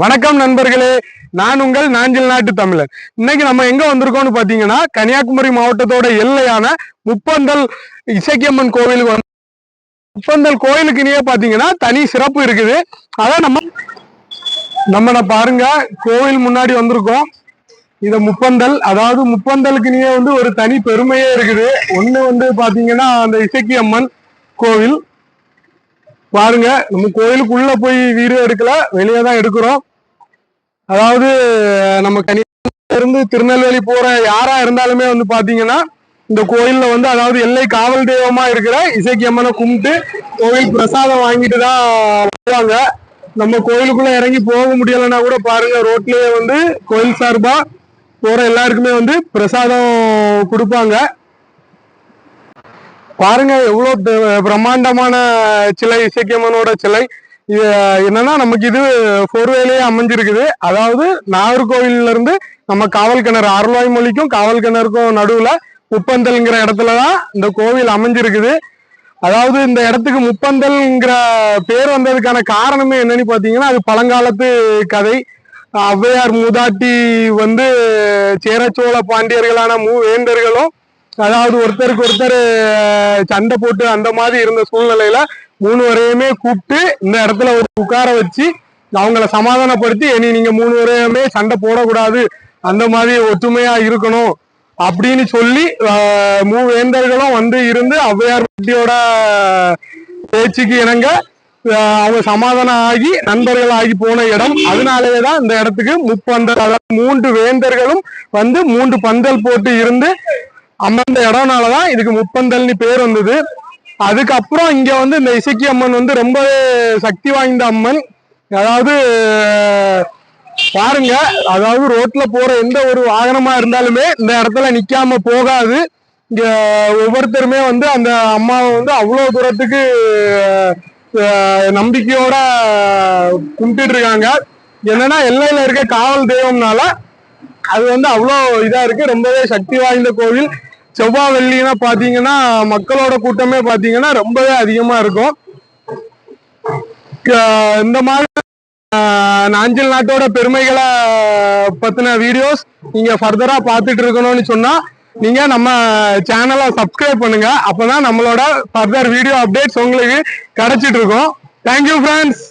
வணக்கம் நண்பர்களே, நான் உங்கள் நாஞ்சில் நாட்டு தமிழர். இன்னைக்கு நம்ம எங்க வந்திருக்கோம்னு பாத்தீங்கன்னா, கன்னியாகுமரி மாவட்டத்தோட எல்லையான முப்பந்தல் இசக்கியம்மன் கோவிலுக்கு வந்து முப்பந்தல் கோயிலுக்குனே பாத்தீங்கன்னா தனி சிறப்பு இருக்குது. அதான் நம்ம பாருங்க, கோவில் முன்னாடி வந்திருக்கோம். இத முப்பந்தல், அதாவது முப்பந்தலுக்குனே வந்து ஒரு தனி பெருமையே இருக்குது. ஒண்ணு வந்து பாத்தீங்கன்னா அந்த இசக்கியம்மன் கோவில் பாருங்க. நம்ம கோயிலுக்குள்ள போய் வீடியோ எடுக்கல, வெளியே தான் எடுக்கிறோம். அதாவது நம்ம கன்னியாகுமரியில இருந்து திருநெல்வேலி போற யாரா இருந்தாலுமே வந்து பாத்தீங்கன்னா இந்த கோயில்ல வந்து, அதாவது எல்லை காவல் தெய்வமா இருக்கிற இசக்கியம்மனை கும்பிட்டு கோவில் பிரசாதம் வாங்கிட்டு தான் வருவாங்க. நம்ம கோயிலுக்குள்ள இறங்கி போக முடியலைன்னா கூட பாருங்க, ரோட்லயே வந்து கோயில் சார்பா போற எல்லாருக்குமே வந்து பிரசாதம் கொடுப்பாங்க. பாருங்க எவ்வளவு பிரம்மாண்டமான சிலை, இசக்கியம்மனோட சிலை. இது என்னன்னா, நமக்கு இது போர்வேலையே அமைஞ்சிருக்குது. அதாவது நாகர்கோவில்ல இருந்து நம்ம காவல் கிணறு, அருள்வாய் மொழிக்கும் காவல் கிணறுக்கும் நடுவுல முப்பந்தல்ங்கிற இடத்துலதான் இந்த கோவில் அமைஞ்சிருக்குது. அதாவது இந்த இடத்துக்கு முப்பந்தல்ங்கிற பேர் வந்ததுக்கான காரணமே என்னன்னு பாத்தீங்கன்னா, அது பழங்காலத்து கதை. ஔவையார் மூதாட்டி வந்து சேரச்சோழ பாண்டியர்களான மூவேந்தர்களும், அதாவது ஒருத்தருக்கு ஒருத்தர் சண்டை போட்டு அந்த மாதிரி இருந்த சூழ்நிலையில மூணு வரையுமே கூப்பிட்டு இந்த இடத்துல ஒரு உட்கார வச்சு அவங்கள சமாதானப்படுத்தி, இனி நீங்க மூணு வரையுமே சண்டை போடக்கூடாது, அந்த மாதிரி ஒற்றுமையா இருக்கணும் அப்படின்னு சொல்லி மூவேந்தர்களும் வந்து இருந்து ஔவையார் பட்டியோட பேச்சுக்கு இணங்க அவங்க சமாதானம் ஆகி நண்பர்கள் ஆகி போன இடம். அதனாலேதான் இந்த இடத்துக்கு முப்பந்தல், அதாவது மூன்று வேந்தர்களும் வந்து மூன்று பந்தல் போட்டு இருந்து அமர்ந்த இடம்னாலதான் இதுக்கு முப்பந்தல்னு பேர் வந்தது. அதுக்கப்புறம் இங்க வந்து இந்த இசக்கியம்மன் வந்து ரொம்பவே சக்தி வாய்ந்த அம்மன். அதாவது பாருங்க, அதாவது ரோட்ல போற எந்த ஒரு வாகனமா இருந்தாலுமே இந்த இடத்துல நிக்காம போகாது. இங்க ஒவ்வொருத்தருமே வந்து அந்த அம்மாவை வந்து அவ்வளவு தூரத்துக்கு நம்பிக்கையோட கும்பிட்டு இருக்காங்க. என்னன்னா, எல்லையில இருக்க காவல் தெய்வம்னால அது வந்து அவ்வளோ இதா இருக்கு. ரொம்பவே சக்தி வாய்ந்த கோவில். செவ்வாய் வெள்ளினா பாத்தீங்கன்னா மக்களோட கூட்டமே பாத்தீங்கன்னா ரொம்பவே அதிகமா இருக்கும். இந்த மாதிரி நாஞ்சில் நாட்டோட பெருமைகளை பத்தின வீடியோஸ் நீங்க ஃபர்தரா பார்த்துட்டு இருக்கணும்னு சொன்னா நீங்க நம்ம சேனலை சப்ஸ்கிரைப் பண்ணுங்க. அப்பதான் நம்மளோட ஃபர்தர் வீடியோ அப்டேட்ஸ் உங்களுக்கு கிடைச்சிட்டு இருக்கும். Thank you friends.